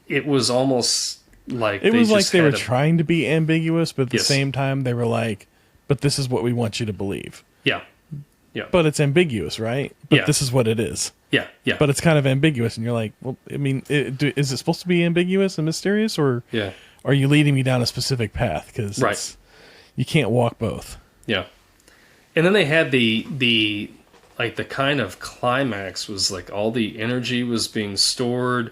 it was almost like it was like they were trying to be ambiguous, but at the same time they were like, "But this is what we want you to believe." Yeah, yeah. But it's ambiguous, right? But this is what it is. Yeah, yeah. But it's kind of ambiguous, and you're like, "Well, I mean, is it supposed to be ambiguous and mysterious, or are you leading me down a specific path? Because you can't walk both." Yeah. And then they had the kind of climax was like all the energy was being stored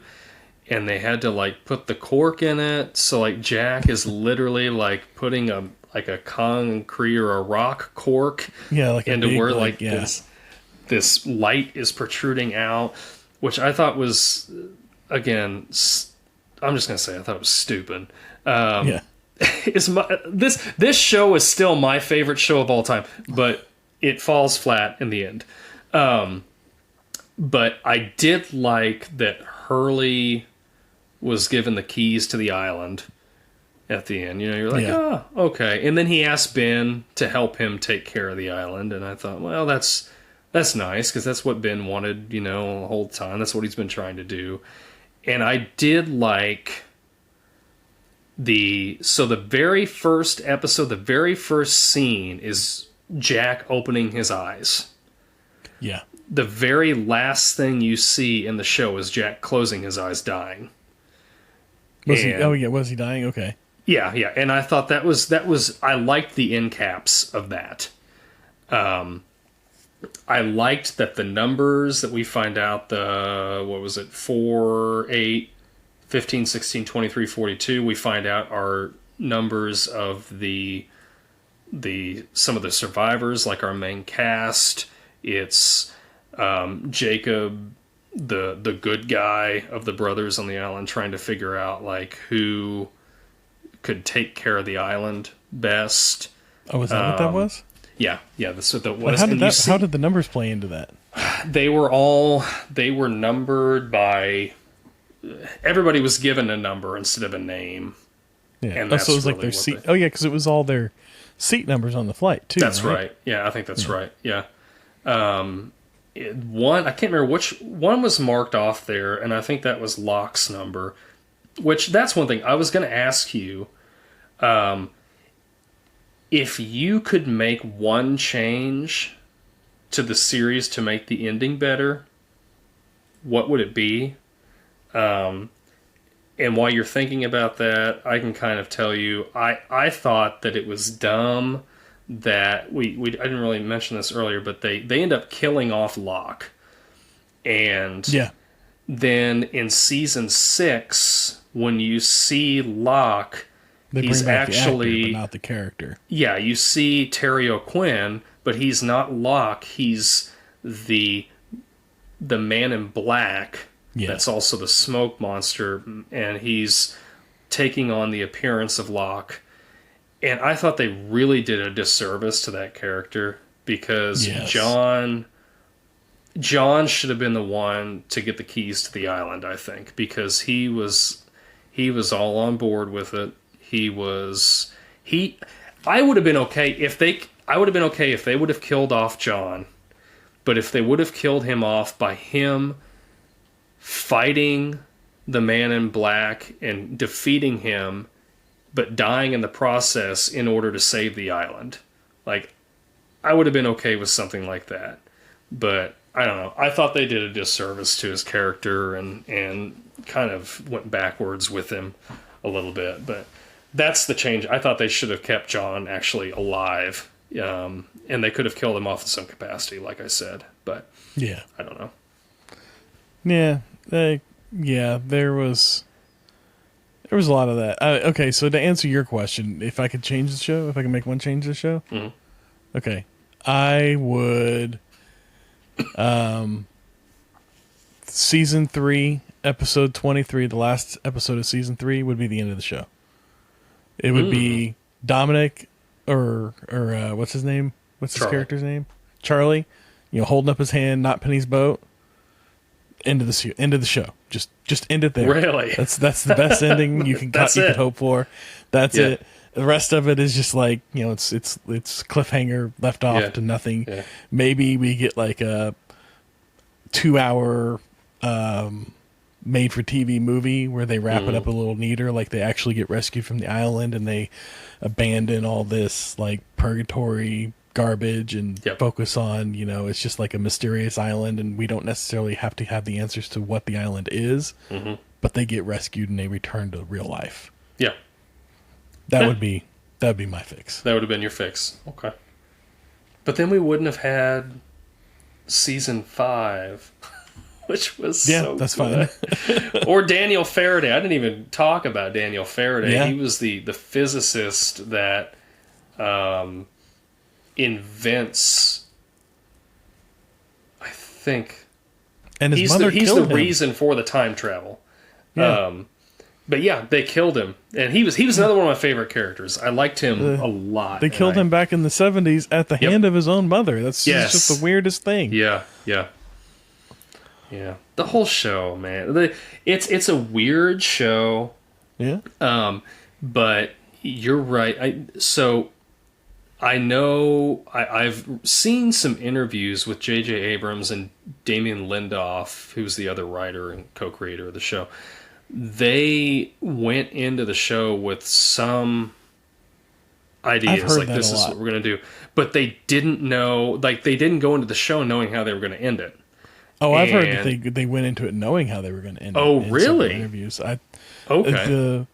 and they had to like put the cork in it. So like Jack is literally like putting a like a concrete or a rock cork. Yeah, like a into big, where like, yeah. this light is protruding out, which I thought was, again, I'm just gonna say I thought it was stupid. Yeah. This show is still my favorite show of all time, but it falls flat in the end. But I did like that Hurley was given the keys to the island at the end. You know, you're like, oh, okay. And then he asked Ben to help him take care of the island, and I thought, well, that's nice, because that's what Ben wanted, you know, the whole time. That's what he's been trying to do. And I did like the very first episode, the very first scene is Jack opening his eyes. Yeah. The very last thing you see in the show is Jack closing his eyes, dying. Was he dying? Okay. Yeah, yeah. And I thought that was I liked the end caps of that. I liked that the numbers that we find out, what was it, 4, 8, 15, 16, 23, 42, we find out are numbers of some of the survivors, like our main cast. It's Jacob, the good guy of the brothers on the island, trying to figure out like who could take care of the island best. Oh, was that what that was? Yeah, that's what that was. How did the numbers play into that? They were numbered by. Everybody was given a number instead of a name. Yeah. And that's so it was really like their seat. Oh yeah, because it was all their seat numbers on the flight too. That's right. Yeah, I think that's right. Yeah. One, I can't remember which one was marked off there, and I think that was Locke's number. Which, that's one thing I was going to ask you. If you could make one change to the series to make the ending better, what would it be? And while you're thinking about that, I can kind of tell you, I thought that it was dumb that I didn't really mention this earlier, but they end up killing off Locke. And then in season 6, when you see Locke, he's actually the actor, but not the character. Yeah, you see Terry O'Quinn, but he's not Locke. He's the man in black. Yeah. That's also the smoke monster, and he's taking on the appearance of Locke. And I thought they really did a disservice to that character, because John should have been the one to get the keys to the island, I think, because he was all on board with it. I would have been okay if they would have killed off John, but if they would have killed him off by him fighting the man in black and defeating him, but dying in the process in order to save the island. Like, I would have been okay with something like that. But I don't know. I thought they did a disservice to his character and kind of went backwards with him a little bit. But that's the change. I thought they should have kept John actually alive. And they could have killed him off in some capacity, like I said. But yeah, I don't know. Yeah. There was a lot of that. Okay, so to answer your question, if I could change the show, if I could make one change to the show, okay, I would. Season 3, episode 23, the last episode of season 3 would be the end of the show. It would be Dominic, or what's his name? What's his character's name? Charlie. Holding up his hand, not Penny's boat. End of the show. Just end it there. Really? That's the best ending you could hope for. That's it. The rest of it is just like, it's cliffhanger left off to nothing. Yeah. Maybe we get like a 2-hour made for TV movie where they wrap it up a little neater, like they actually get rescued from the island and they abandon all this like purgatory garbage and focus on, it's just like a mysterious island and we don't necessarily have to have the answers to what the island is, but they get rescued and they return to real life. Yeah. That would be my fix. That would have been your fix. Okay. But then we wouldn't have had season 5, which was so that's good. Fine. Or Daniel Faraday. I didn't even talk about Daniel Faraday. Yeah. He was the physicist that invents, I think, And his he's mother he's killed the him. reason for the time travel. Yeah. But yeah, they killed him, and he was another one of my favorite characters. I liked him a lot. They killed him back in the 70s at the hand of his own mother. That's just the weirdest thing. Yeah. The whole show, man. It's a weird show. Yeah. But you're right. I know I've seen some interviews with J.J. Abrams and Damien Lindelof, who's the other writer and co-creator of the show. They went into the show with some ideas, like this is what we're going to do, but they didn't know, like they didn't go into the show knowing how they were going to end it. Oh, I've heard that they went into it knowing how they were going to end it. Oh, really? Interviews. Okay.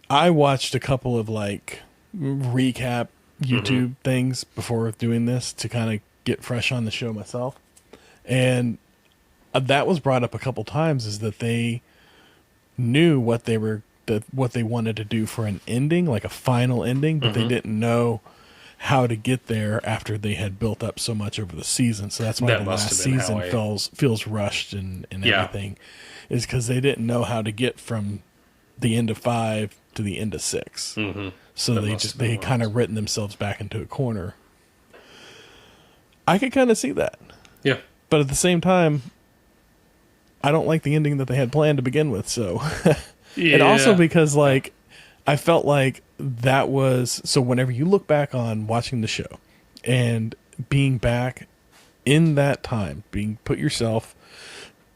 I watched a couple of like recap YouTube things before doing this to kind of get fresh on the show myself, and that was brought up a couple times, is that they knew what they wanted to do for an ending, like a final ending, but they didn't know how to get there after they had built up so much over the season. So that's why the last season feels rushed and everything, is because they didn't know how to get from the end of 5 to the end of 6. So they kind of written themselves back into a corner. I could kind of see that. Yeah. But at the same time, I don't like the ending that they had planned to begin with. So, and also because like, I felt like that was, so whenever you look back on watching the show and being back in that time, put yourself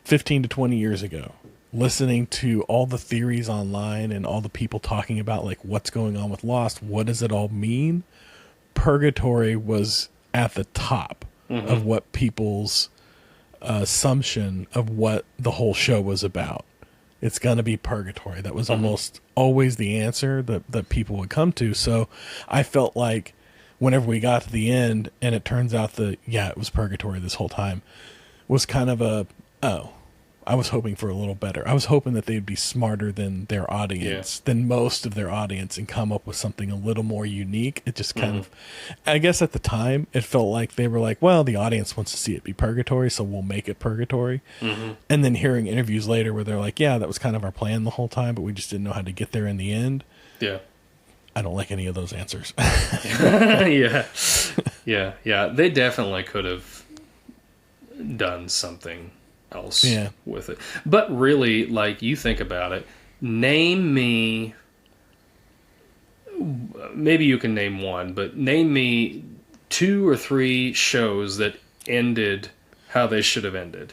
15 to 20 years ago, listening to all the theories online and all the people talking about like what's going on with Lost, what does it all mean? Purgatory was at the top of what people's assumption of what the whole show was about. It's going to be purgatory. That was almost always the answer that people would come to. So I felt like whenever we got to the end and it turns out that, it was purgatory this whole time, was kind of I was hoping for a little better. I was hoping that they'd be smarter than their audience, than most of their audience, and come up with something a little more unique. It just kind of, I guess at the time, it felt like they were like, well, the audience wants to see it be purgatory, so we'll make it purgatory. And then hearing interviews later where they're like, yeah, that was kind of our plan the whole time, but we just didn't know how to get there in the end. Yeah. I don't like any of those answers. Yeah. They definitely could have done something else with it. But really, like, you think about it, name me, maybe you can name one, but name me 2 or 3 shows that ended how they should have ended.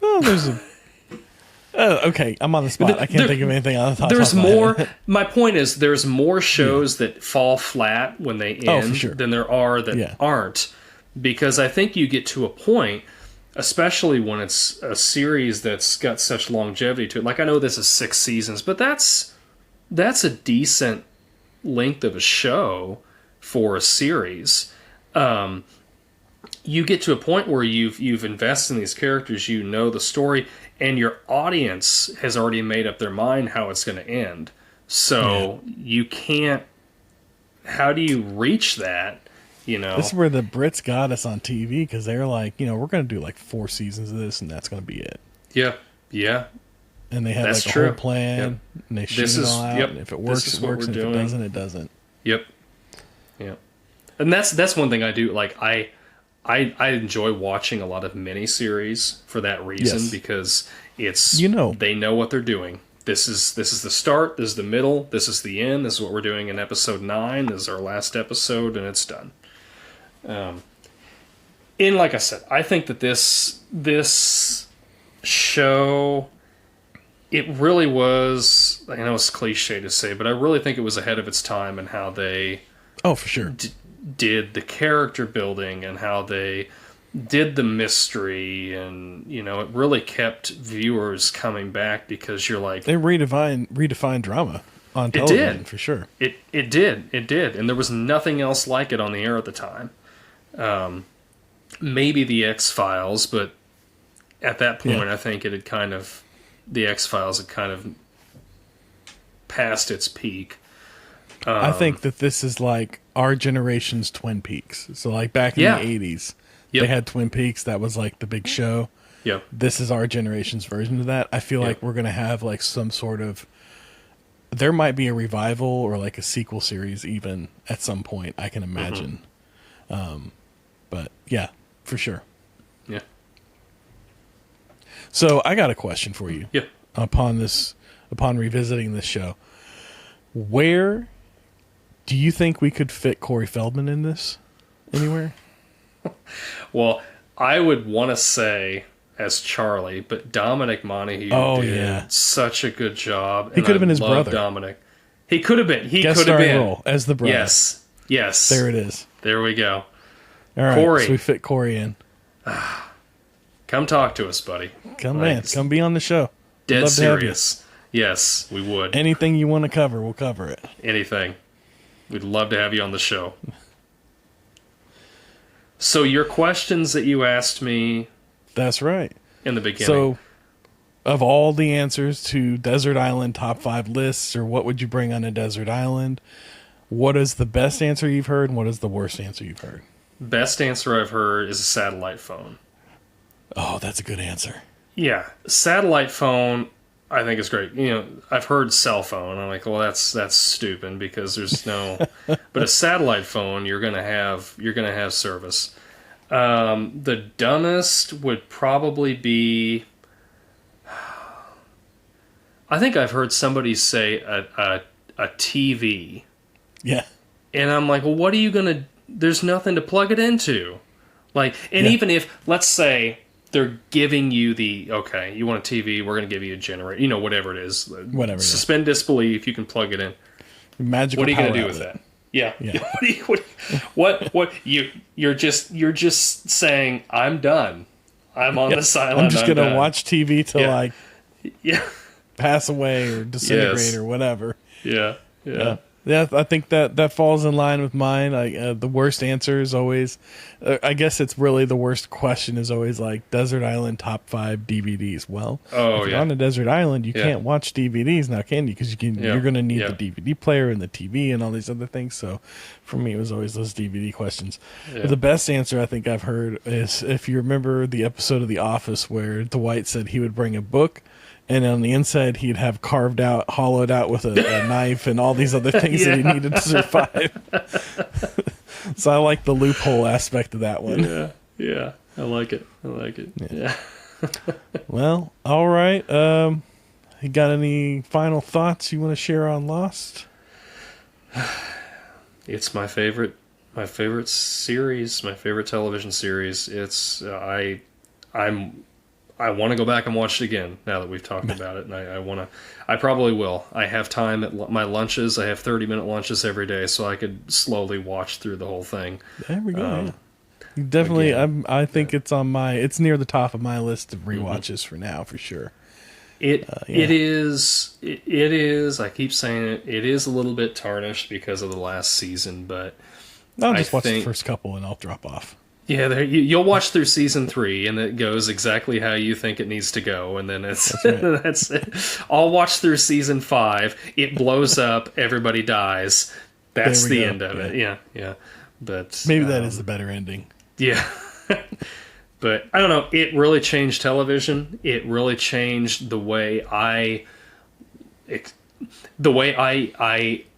Well, there's a okay, I'm on the spot. I can't think of anything on the top. There's more. My point is, there's more shows that fall flat when they end than there are that aren't. Because I think you get to a point, especially when it's a series that's got such longevity to it. Like, I know this is 6 seasons, but that's a decent length of a show for a series. You get to a point where you've invested in these characters, you know the story, and your audience has already made up their mind how it's going to end. So you can't. How do you reach that? You know, this is where the Brits got us on TV, because they're like, we're going to do like 4 seasons of this, and that's going to be it. Yeah. And they had like a whole plan, and they shoot it all out. And if it works, it works. And if it doesn't, it doesn't. Yep. And that's one thing I do. Like I enjoy watching a lot of miniseries for that reason, because it's they know what they're doing. This is the start, this is the middle, this is the end, this is what we're doing in episode 9, this is our last episode, and it's done. And like I said, I think that this show, it really was, I know it's cliche to say, but I really think it was ahead of its time in how they for sure did the character building and how they did the mystery, and it really kept viewers coming back, because you're like, they redefined drama on television. For sure. It did, and there was nothing else like it on the air at the time. Maybe the X-Files, but at that point, I think the X-Files had kind of past its peak. I think that this is like our generation's Twin Peaks. So like back in Yeah. the 80s, Yep. they had Twin Peaks. That was like the big show. Yep. This is our generation's version of that. I feel like we're going to have like some sort of, there might be a revival or like a sequel series even at some point, I can imagine. But yeah, for sure. Yeah. So I got a question for you. Yeah. Upon revisiting this show, where do you think we could fit Corey Feldman in this? Anywhere? Well, I would want to say as Charlie, but Dominic Monaghy did such a good job. He could have been his brother. Dominic. He could have been. He Guest could have starring been. role as the brother. Yes. Yes. There it is. There we go. All right. Corey. So we fit Corey in. Come talk to us, buddy. Come be on the show. Dead Love to have you. serious. Yes, we would. Anything you want to cover, we'll cover it. Anything. We'd love to have you on the show. So your questions that you asked me That's right. in the beginning. So, of all the answers to Desert Island top 5 lists, or what would you bring on a desert island, what is the best answer you've heard, and what is the worst answer you've heard? Best answer I've heard is a satellite phone. Oh, that's a good answer. Yeah, satellite phone I think is great. You know, I've heard cell phone. I'm like, well, that's stupid because there's no. But a satellite phone, you're gonna have service. The dumbest would probably be. I think I've heard somebody say a TV. Yeah. And I'm like, well, what are you gonna? There's nothing to plug it into. Like, and even if, let's say, they're giving you okay, you want a TV, we're going to give you a generator, you know, whatever it is. Whatever. Suspend disbelief, you can plug it in. Magical. What are you going to do with that? Yeah. You're just saying, I'm done. I'm on this island. I'm just going to watch TV till pass away or disintegrate or whatever. Yeah. Yeah, I think that falls in line with mine. The worst answer is always, I guess it's really the worst question is always like Desert Island top 5 DVDs. Well, if you're on a desert island, you can't watch DVDs now, can you? Because you're going to need the DVD player and the TV and all these other things. So for me, it was always those DVD questions. Yeah. But the best answer I think I've heard is if you remember the episode of The Office where Dwight said he would bring a book. And on the inside, he'd have hollowed out with a knife and all these other things that he needed to survive. So I like the loophole aspect of that one. Yeah. I like it. Yeah. Well, all right. You got any final thoughts you want to share on Lost? It's my favorite series, my favorite television series. It's I want to go back and watch it again now that we've talked about it, and I probably will. I have time at my lunches. I have 30-minute lunches every day, so I could slowly watch through the whole thing. There we go. Definitely, I think it's near the top of my list of rewatches for now, for sure. It is. I keep saying it. It is a little bit tarnished because of the last season, but I'll just watch the first couple and I'll drop off. Yeah, you'll watch through season 3, and it goes exactly how you think it needs to go, and then that's it. I'll watch through season 5. It blows up. Everybody dies. That's the end of it. Yeah. But maybe that is the better ending. Yeah. But I don't know. It really changed television. It really changed the way I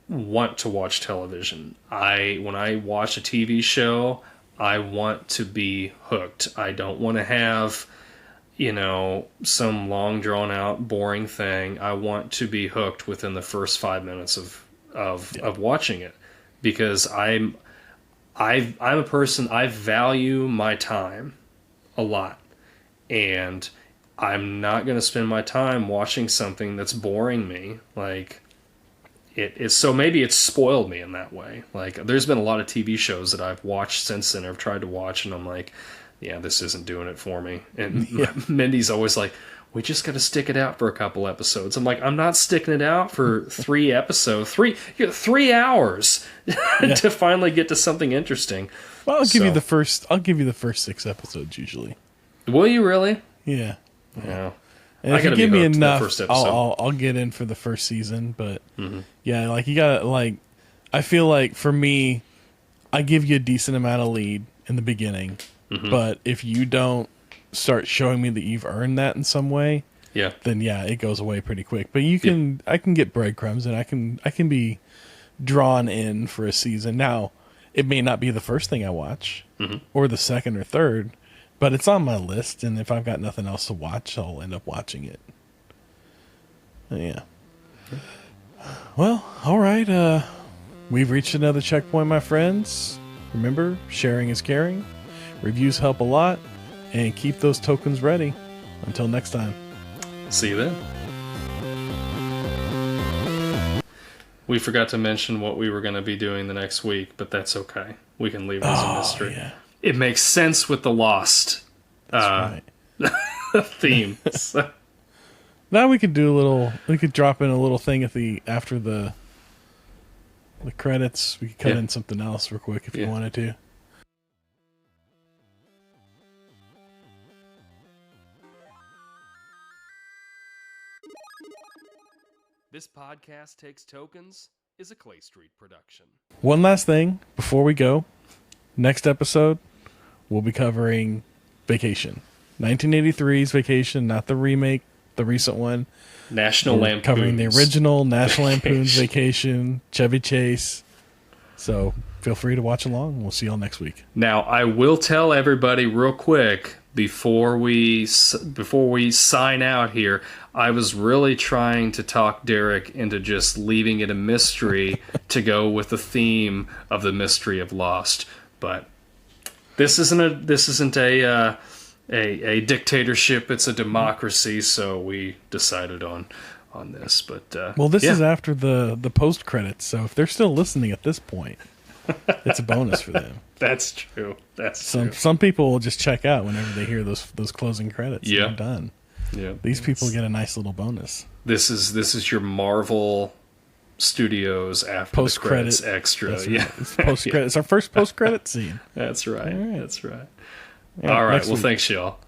want to watch television. When I watch a TV show, I want to be hooked. I don't want to have, some long drawn out boring thing. I want to be hooked within the first 5 minutes of watching it, because I'm a person, I value my time a lot, and I'm not going to spend my time watching something that's boring me. Like, so maybe it's spoiled me in that way. Like, there's been a lot of TV shows that I've watched since then, or I've tried to watch, and I'm like, yeah, this isn't doing it for me. And Mindy's always like, we just got to stick it out for a couple episodes. I'm like, I'm not sticking it out for 3 episodes, 3 hours to finally get to something interesting. Well, I'll give you the first 6 episodes usually. Will you really? Yeah. Yeah. And I if you gotta give be me hooked to that enough, first episode. I'll get in for the first season. But yeah, like you gotta like. I feel like for me, I give you a decent amount of lead in the beginning, but if you don't start showing me that you've earned that in some way, Yeah. then yeah, it goes away pretty quick. But you can, I can get breadcrumbs, and I can be drawn in for a season. Now, it may not be the first thing I watch, or the second or third, but it's on my list, and if I've got nothing else to watch, I'll end up watching it. Yeah. Well, all right. We've reached another checkpoint, my friends. Remember, sharing is caring. Reviews help a lot, and keep those tokens ready. Until next time. See you then. We forgot to mention what we were going to be doing the next week, but that's okay. We can leave it as a mystery. Yeah. It makes sense with the Lost That's right. theme. So, Now we could do a little. We could drop in a little thing after the credits. We could cut in something else real quick if you wanted to. This podcast takes tokens is a Clay Street production. One last thing before we go. Next episode, we'll be covering Vacation. 1983's Vacation, not the remake, the recent one. National Lampoon's. Covering the original National Lampoon's Vacation, Chevy Chase. So feel free to watch along. We'll see y'all next week. Now, I will tell everybody real quick before we sign out here, I was really trying to talk Derek into just leaving it a mystery to go with the theme of the mystery of Lost. But this isn't a dictatorship, it's a democracy, so we decided on this. But well, this is after the post credits, so if they're still listening at this point, it's a bonus for them. That's true. True. Some people will just check out whenever they hear those closing credits. Yeah. They're done. Yeah. These people get a nice little bonus. This is your Marvel Studios after Post the credits credit extra. That's Yeah. Right. It's post credit. It's our first post credit scene. That's right. All right. That's right. Yeah, All right. next Well, week. thanks, y'all.